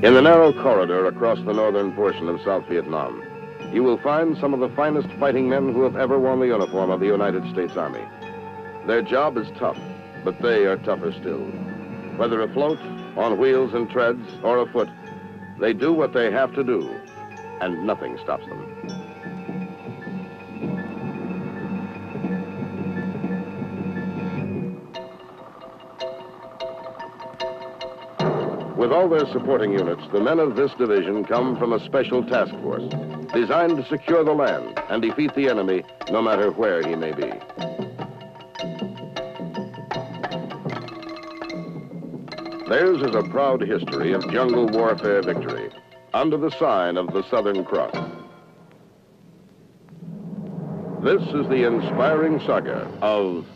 In the narrow corridor across the northern portion of South Vietnam, you will find some of the finest fighting men who have ever worn the uniform of the United States Army. Their job is tough, but they are tougher still. Whether afloat, on wheels and treads, or afoot, they do what they have to do, and nothing stops them. With all their supporting units, the men of this division come from a special task force designed to secure the land and defeat the enemy no matter where he may be. Theirs is a proud history of jungle warfare victory under the sign of the Southern Cross. This is the inspiring saga of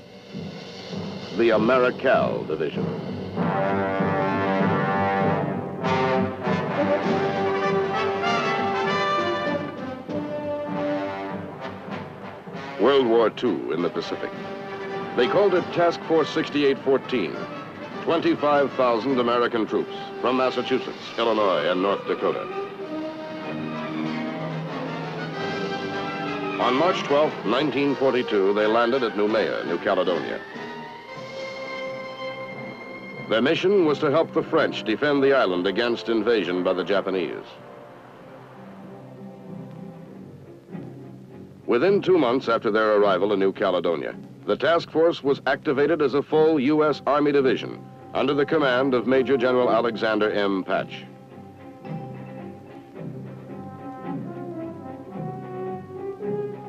the Americal Division. World War II in the Pacific. They called it Task Force 6814. 25,000 American troops from Massachusetts, Illinois, and North Dakota. On March 12, 1942, they landed at Noumea, New Caledonia. Their mission was to help the French defend the island against invasion by the Japanese. Within 2 months after their arrival in New Caledonia, the task force was activated as a full U.S. Army division under the command of Major General Alexander M. Patch.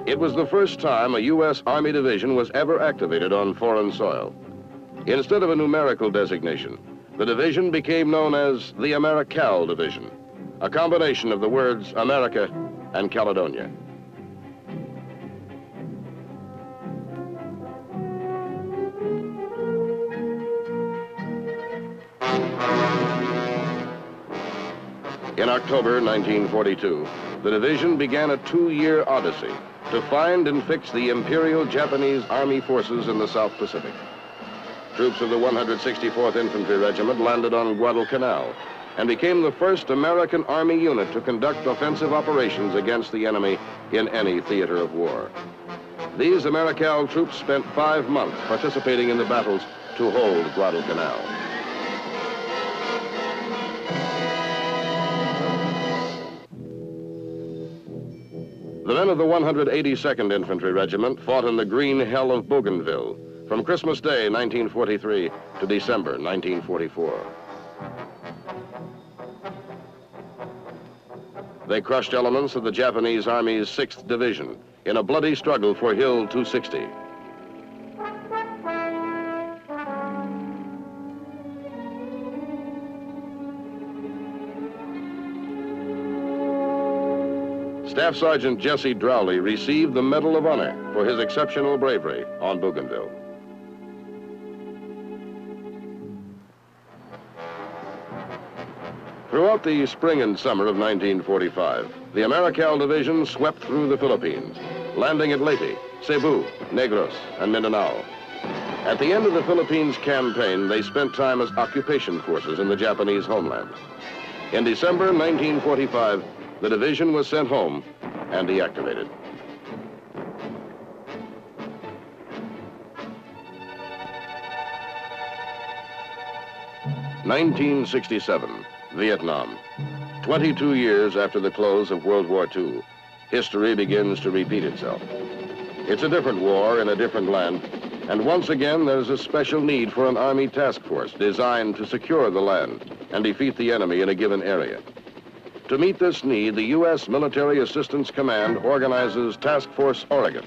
It was the first time a U.S. Army division was ever activated on foreign soil. Instead of a numerical designation, the division became known as the Americal Division, a combination of the words America and Caledonia. In October 1942, the division began a 2-year odyssey to find and fix the Imperial Japanese Army forces in the South Pacific. Troops of the 164th Infantry Regiment landed on Guadalcanal and became the first American Army unit to conduct offensive operations against the enemy in any theater of war. These Americal troops spent 5 months participating in the battles to hold Guadalcanal. The men of the 182nd Infantry Regiment fought in the green hell of Bougainville from Christmas Day 1943 to December 1944. They crushed elements of the Japanese Army's 6th Division in a bloody struggle for Hill 260. Staff Sergeant Jesse Drowley received the Medal of Honor for his exceptional bravery on Bougainville. Throughout the spring and summer of 1945, the Americal Division swept through the Philippines, landing at Leyte, Cebu, Negros, and Mindanao. At the end of the Philippines campaign, they spent time as occupation forces in the Japanese homeland. In December 1945, the division was sent home and deactivated. (1967) Vietnam. 22 years after the close of World War II, history begins to repeat itself. It's a different war in a different land, and once again there's a special need for an Army task force designed to secure the land and defeat the enemy in a given area. To meet this need, the U.S. Military Assistance Command organizes Task Force Oregon,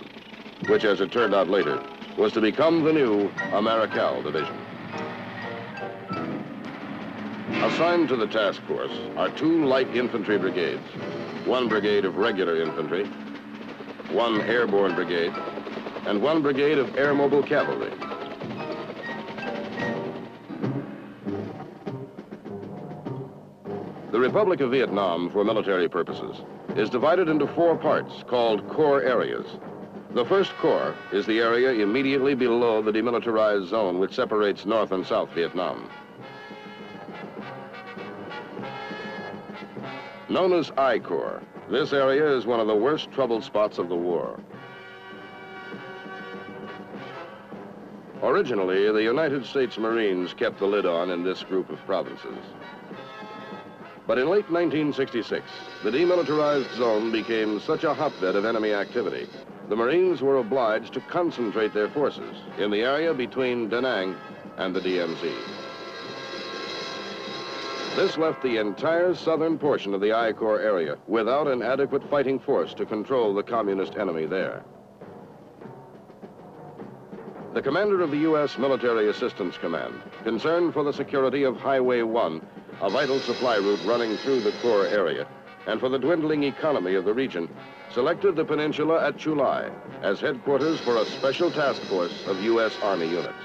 which, as it turned out later, was to become the new Americal Division. Assigned to the task force are 2 light infantry brigades, 1 brigade of regular infantry, 1 airborne brigade, and 1 brigade of air mobile cavalry. The Republic of Vietnam, for military purposes, is divided into 4 parts called Corps areas. The first Corps is the area immediately below the demilitarized zone which separates North and South Vietnam. Known as I Corps, this area is one of the worst troubled spots of the war. Originally, the United States Marines kept the lid on in this group of provinces. But in late 1966, the demilitarized zone became such a hotbed of enemy activity, the Marines were obliged to concentrate their forces in the area between Da Nang and the DMZ. This left the entire southern portion of the I Corps area without an adequate fighting force to control the communist enemy there. The commander of the U.S. Military Assistance Command, concerned for the security of Highway 1, a vital supply route running through the Corps area, and for the dwindling economy of the region, selected the peninsula at Chulai as headquarters for a special task force of U.S. Army units.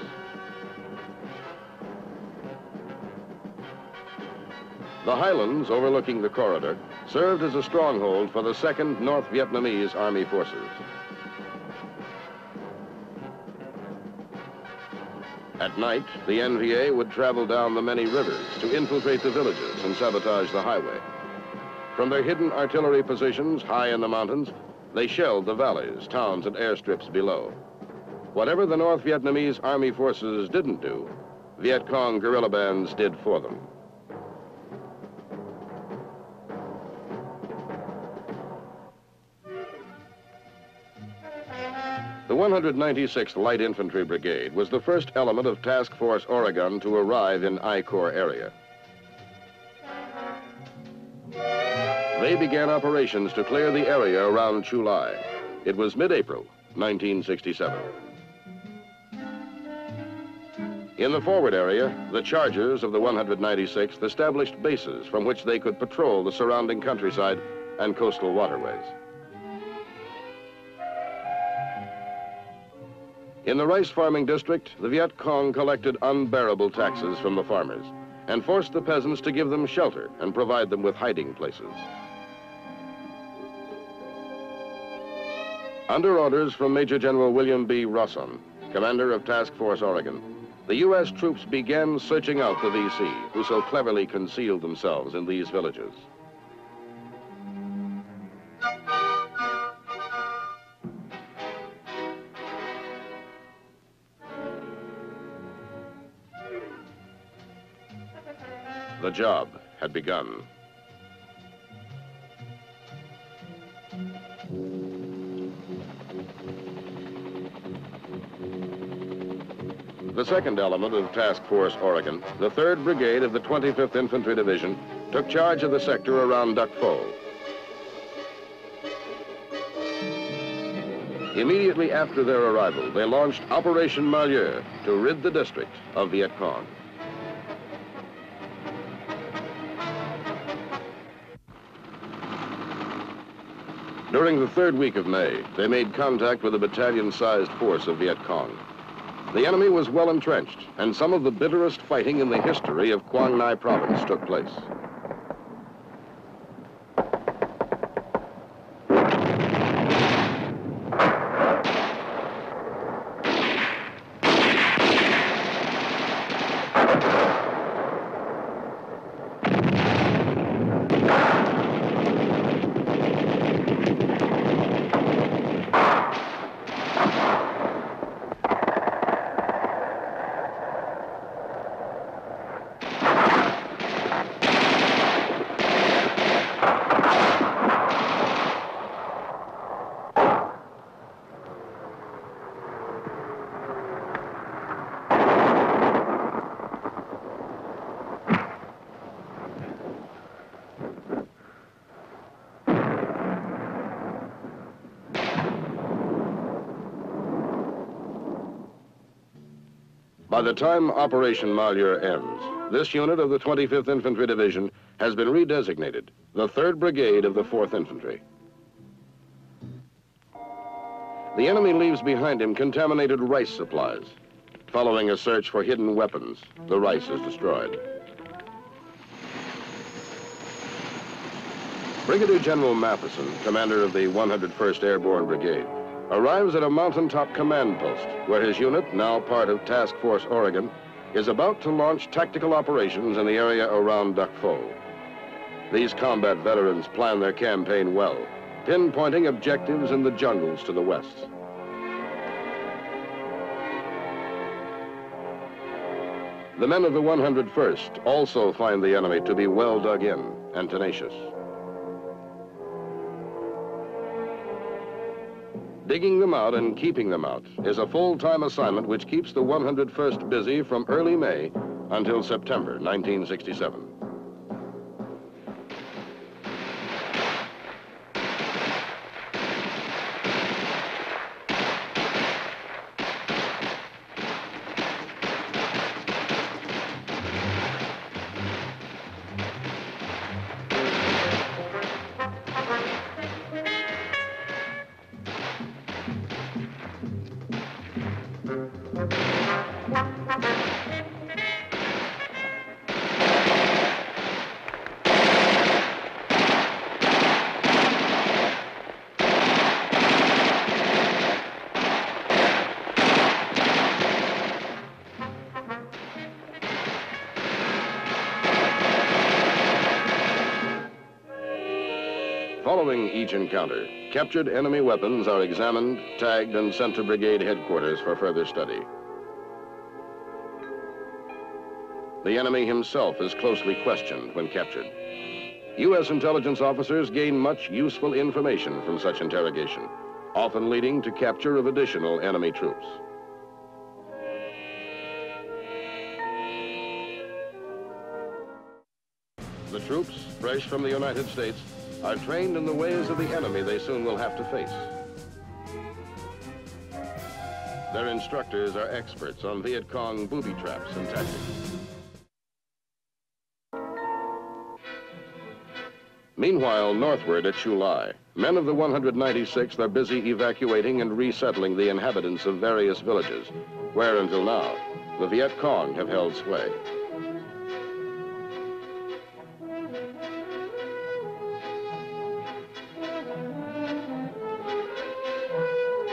The highlands overlooking the corridor served as a stronghold for the 2nd North Vietnamese Army Forces. At night, the NVA would travel down the many rivers to infiltrate the villages and sabotage the highway. From their hidden artillery positions high in the mountains, they shelled the valleys, towns, and airstrips below. Whatever the North Vietnamese Army forces didn't do, Viet Cong guerrilla bands did for them. The 196th Light Infantry Brigade was the first element of Task Force Oregon to arrive in I Corps area. They began operations to clear the area around Chulai. It was mid-April, 1967. In the forward area, the Chargers of the 196th established bases from which they could patrol the surrounding countryside and coastal waterways. In the rice farming district, the Viet Cong collected unbearable taxes from the farmers and forced the peasants to give them shelter and provide them with hiding places. Under orders from Major General William B. Rosson, commander of Task Force Oregon, the U.S. troops began searching out the VC, who so cleverly concealed themselves in these villages. The job had begun. The 2nd element of Task Force Oregon, the 3rd Brigade of the 25th Infantry Division, took charge of the sector around Duc Pho. Immediately after their arrival, they launched Operation Malheur to rid the district of Viet Cong. During the 3rd week of May, they made contact with a battalion-sized force of Viet Cong. The enemy was well entrenched, and some of the bitterest fighting in the history of Quang Ngai Province took place. By the time Operation Malheur ends, this unit of the 25th Infantry Division has been redesignated the 3rd Brigade of the 4th Infantry. The enemy leaves behind him contaminated rice supplies. Following a search for hidden weapons, the rice is destroyed. Brigadier General Matheson, commander of the 101st Airborne Brigade, arrives at a mountaintop command post where his unit, now part of Task Force Oregon, is about to launch tactical operations in the area around Duc Pho. These combat veterans plan their campaign well, pinpointing objectives in the jungles to the west. The men of the 101st also find the enemy to be well dug in and tenacious. Digging them out and keeping them out is a full-time assignment which keeps the 101st busy from early May until September 1967. Following each encounter, captured enemy weapons are examined, tagged, and sent to brigade headquarters for further study. The enemy himself is closely questioned when captured. U.S. intelligence officers gain much useful information from such interrogation, often leading to capture of additional enemy troops. The troops, fresh from the United States, are trained in the ways of the enemy they soon will have to face. Their instructors are experts on Viet Cong booby traps and tactics. Meanwhile, northward at Chu Lai, men of the 196th are busy evacuating and resettling the inhabitants of various villages, where until now, the Viet Cong have held sway.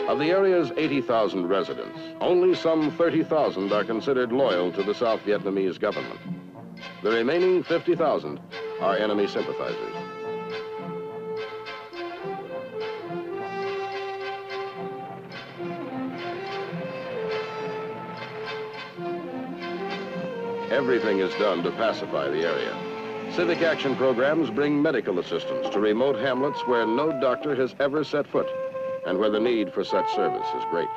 Of the area's 80,000 residents, only some 30,000 are considered loyal to the South Vietnamese government. The remaining 50,000 are enemy sympathizers. Everything is done to pacify the area. Civic action programs bring medical assistance to remote hamlets where no doctor has ever set foot, and where the need for such service is great.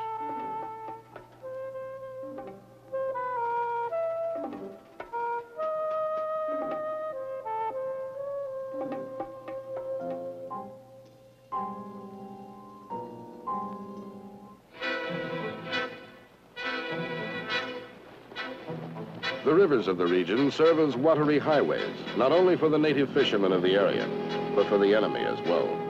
The rivers of the region serve as watery highways, not only for the native fishermen of the area, but for the enemy as well.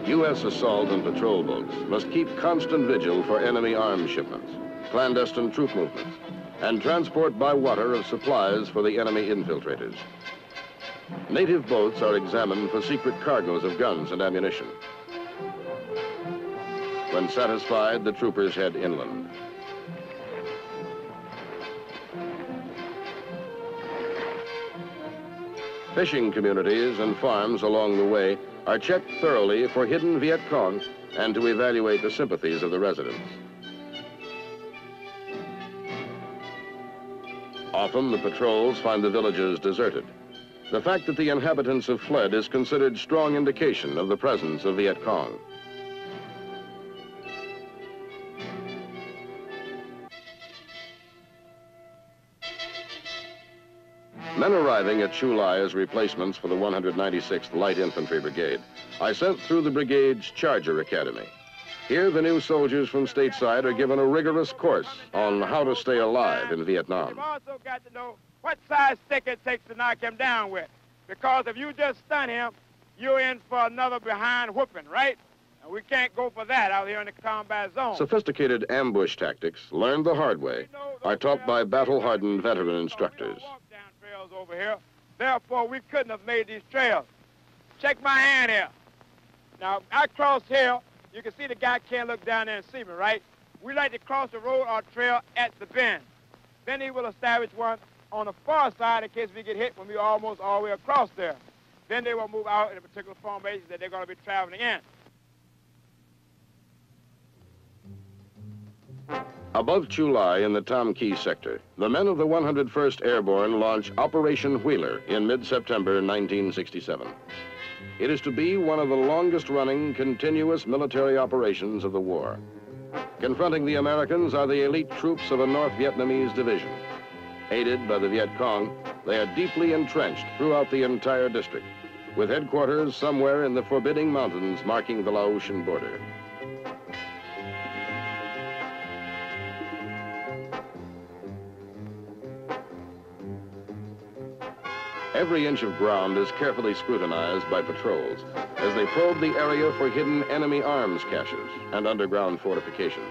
U.S. assault and patrol boats must keep constant vigil for enemy arms shipments, clandestine troop movements, and transport by water of supplies for the enemy infiltrators. Native boats are examined for secret cargoes of guns and ammunition. When satisfied, the troopers head inland. Fishing communities and farms along the way are checked thoroughly for hidden Viet Cong and to evaluate the sympathies of the residents. Often the patrols find the villages deserted. The fact that the inhabitants have fled is considered strong indication of the presence of Viet Cong. Men arriving at Chu Lai as replacements for the 196th Light Infantry Brigade are sent through the brigade's Charger Academy. Here, the new soldiers from stateside are given a rigorous course on how to stay alive in Vietnam. You've also got to know what size stick it takes to knock him down with. Because if you just stun him, you're in for another behind whooping, right? And we can't go for that out here in the combat zone. Sophisticated ambush tactics, learned the hard way, are taught by battle-hardened veteran instructors. Over here. Therefore, we couldn't have made these trails. Check my hand here. Now, I cross here. You can see the guy can't look down there and see me, right? we like to cross the road or trail at the bend. Then he will establish one on the far side in case we get hit when we're almost all the way across there. Then they will move out in a particular formation that they're going to be traveling in. Above Chulai in the Tom Key sector, the men of the 101st Airborne launch Operation Wheeler in mid-September 1967. It is to be one of the longest-running, continuous military operations of the war. Confronting the Americans are the elite troops of a North Vietnamese division. Aided by the Viet Cong, they are deeply entrenched throughout the entire district, with headquarters somewhere in the forbidding mountains marking the Laotian border. Every inch of ground is carefully scrutinized by patrols as they probe the area for hidden enemy arms caches and underground fortifications.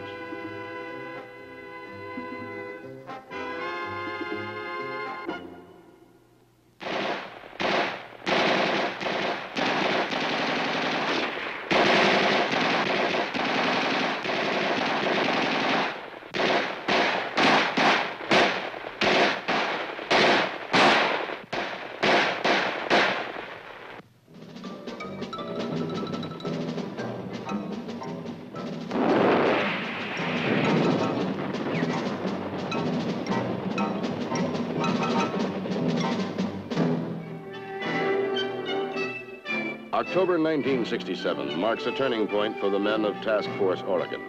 October 1967 marks a turning point for the men of Task Force Oregon.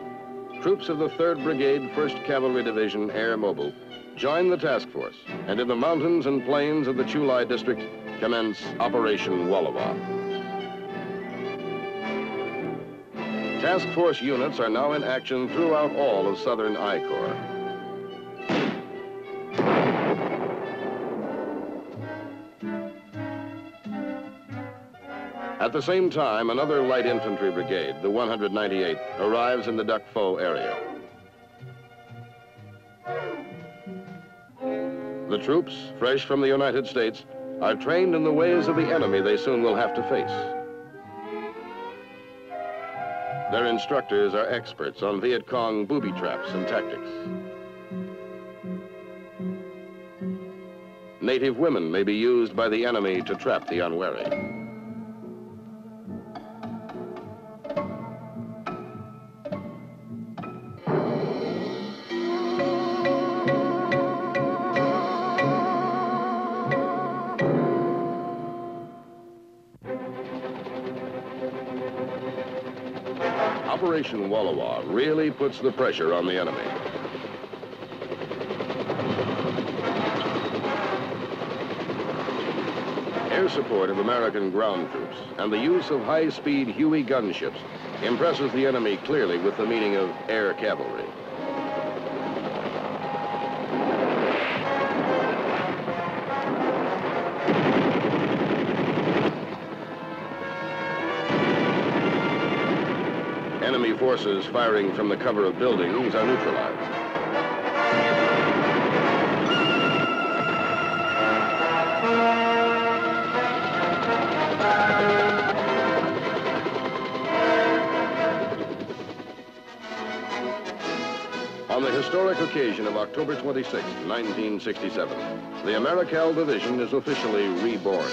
Troops of the 3rd Brigade, 1st Cavalry Division, Air Mobile, join the task force, and in the mountains and plains of the Chulai district commence Operation Wallawa. Task force units are now in action throughout all of southern I Corps. At the same time, another light infantry brigade, the 198th, arrives in the Duc Pho area. The troops, fresh from the United States, are trained in the ways of the enemy they soon will have to face. Their instructors are experts on Viet Cong booby traps and tactics. Native women may be used by the enemy to trap the unwary. Operation Wallawa really puts the pressure on the enemy. Air support of American ground troops and the use of high-speed Huey gunships impresses the enemy clearly with the meaning of air cavalry. Enemy forces firing from the cover of buildings are neutralized. On the historic occasion of October 26, 1967, the Americal Division is officially reborn.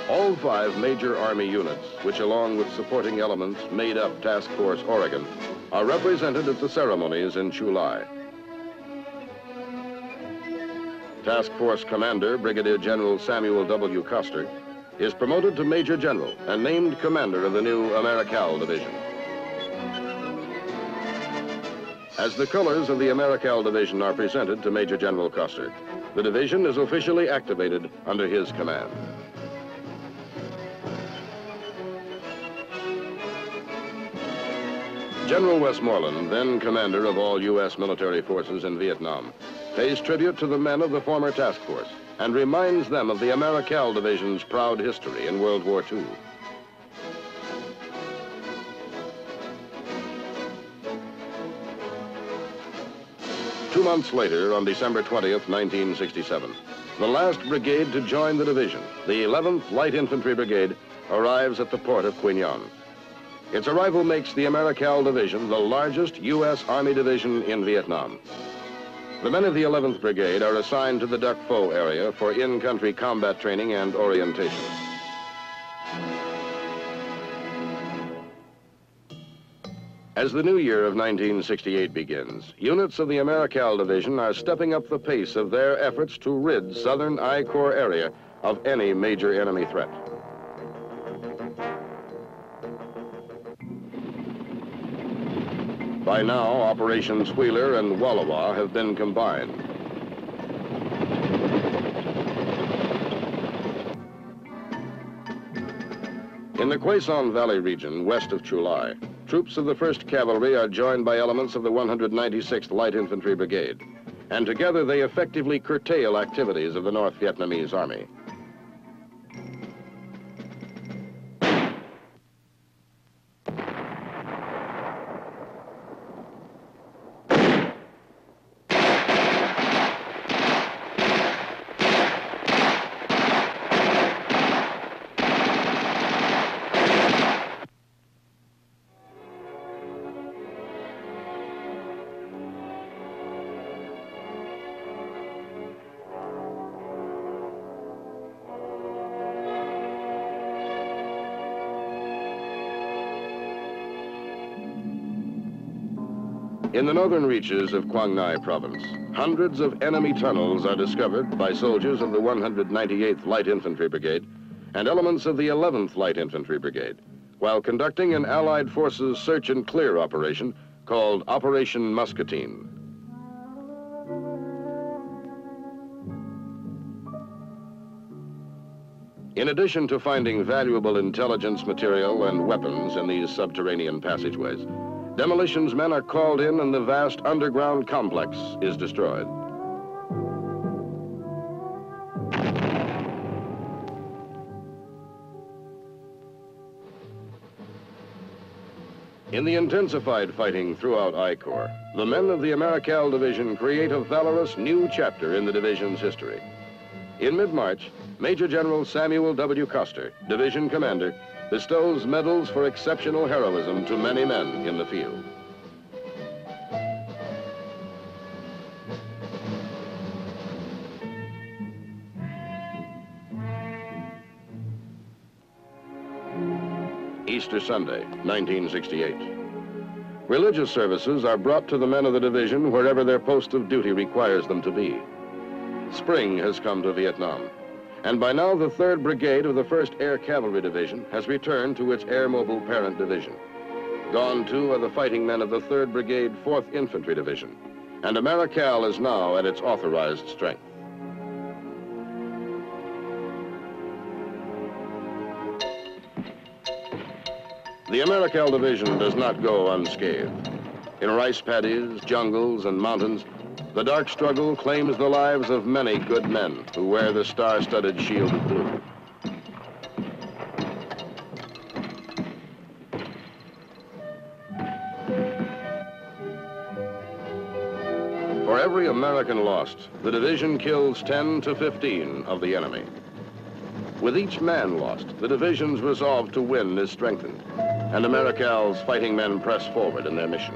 All 5 major Army units, which along with supporting elements made up Task Force Oregon, are represented at the ceremonies in Chulai. Task Force Commander, Brigadier General Samuel W. Custer, is promoted to Major General and named commander of the new Americal Division. As the colors of the Americal Division are presented to Major General Custer, the division is officially activated under his command. General Westmoreland, then commander of all U.S. military forces in Vietnam, pays tribute to the men of the former task force and reminds them of the Americal Division's proud history in World War II. Two months later, on December 20th, 1967, the last brigade to join the division, the 11th Light Infantry Brigade, arrives at the port of Quy Nhon. Its arrival makes the Americal Division the largest U.S. Army division in Vietnam. The men of the 11th Brigade are assigned to the Duc Pho area for in-country combat training and orientation. As the new year of 1968 begins, units of the Americal Division are stepping up the pace of their efforts to rid southern I Corps area of any major enemy threat. By now, Operations Wheeler and Wallowa have been combined. In the Quezon Son Valley region, west of Chulai, troops of the 1st Cavalry are joined by elements of the 196th Light Infantry Brigade, and together they effectively curtail activities of the North Vietnamese Army. In the northern reaches of Quang Ngai province, hundreds of enemy tunnels are discovered by soldiers of the 198th Light Infantry Brigade and elements of the 11th Light Infantry Brigade, while conducting an Allied forces search and clear operation called Operation Muscatine. In addition to finding valuable intelligence material and weapons in these subterranean passageways, demolitions men are called in and the vast underground complex is destroyed. In the intensified fighting throughout I Corps, the men of the Americal Division create a valorous new chapter in the division's history. In mid-March, Major General Samuel W. Custer, division commander, bestows medals for exceptional heroism to many men in the field. Easter Sunday, 1968. Religious services are brought to the men of the division wherever their post of duty requires them to be. Spring has come to Vietnam, and by now the 3rd Brigade of the 1st Air Cavalry Division has returned to its air mobile parent division. Gone too are the fighting men of the 3rd Brigade 4th Infantry Division, and Americal is now at its authorized strength. The Americal Division does not go unscathed. In rice paddies, jungles, and mountains, the dark struggle claims the lives of many good men who wear the star-studded shield of blue. For every American lost, the division kills 10 to 15 of the enemy. With each man lost, the division's resolve to win is strengthened, and Americal's fighting men press forward in their mission.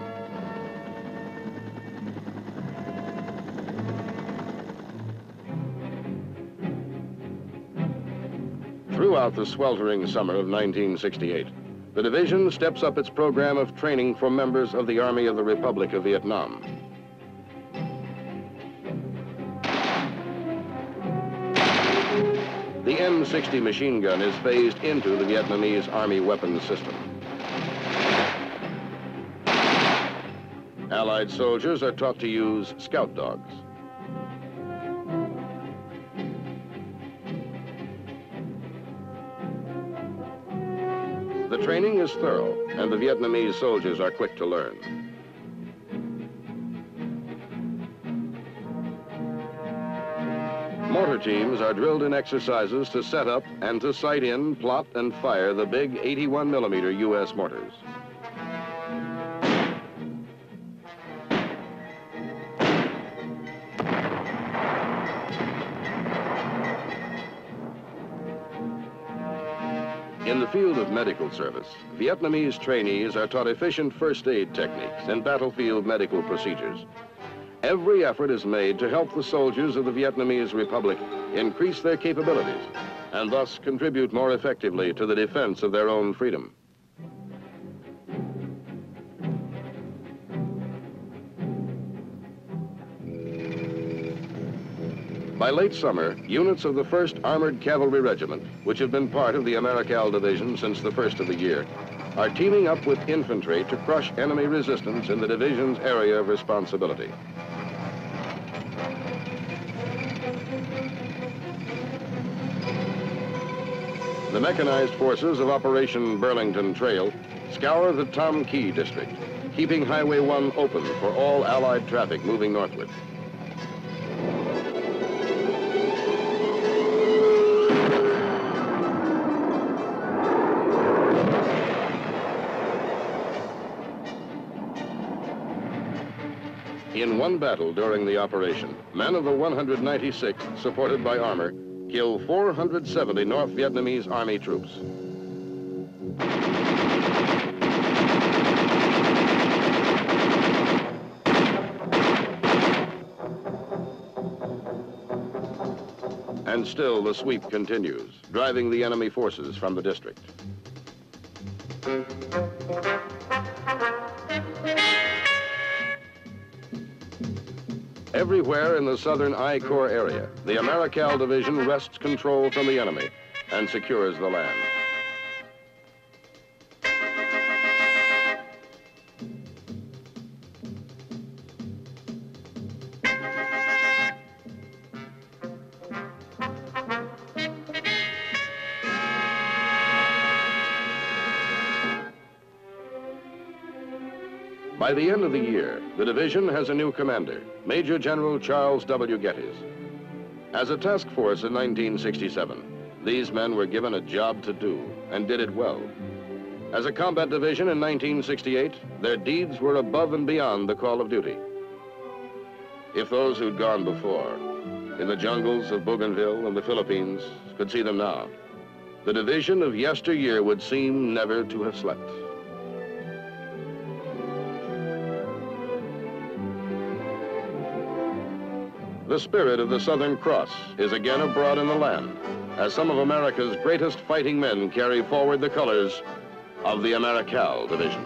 Throughout the sweltering summer of 1968, the division steps up its program of training for members of the Army of the Republic of Vietnam. The M60 machine gun is phased into the Vietnamese Army weapons system. Allied soldiers are taught to use scout dogs. The training is thorough, and the Vietnamese soldiers are quick to learn. Mortar teams are drilled in exercises to set up and to sight in, plot, and fire the big 81mm U.S. mortars. In the field of medical service, Vietnamese trainees are taught efficient first aid techniques and battlefield medical procedures. Every effort is made to help the soldiers of the Vietnamese Republic increase their capabilities and thus contribute more effectively to the defense of their own freedom. By late summer, units of the 1st Armored Cavalry Regiment, which have been part of the Americal Division since the first of the year, are teaming up with infantry to crush enemy resistance in the division's area of responsibility. The mechanized forces of Operation Burlington Trail scour the Tam Key district, keeping Highway 1 open for all Allied traffic moving northward. In one battle during the operation, men of the 196th, supported by armor, killed 470 North Vietnamese Army troops. And still the sweep continues, driving the enemy forces from the district. Everywhere in the southern I Corps area, the Americal Division wrests control from the enemy and secures the land. By the end of the year, the division has a new commander, Major General Charles W. Geddes. As a task force in 1967, these men were given a job to do and did it well. As a combat division in 1968, their deeds were above and beyond the call of duty. If those who'd gone before, in the jungles of Bougainville and the Philippines, could see them now, the division of yesteryear would seem never to have slept. The spirit of the Southern Cross is again abroad in the land, as some of America's greatest fighting men carry forward the colors of the Americal Division.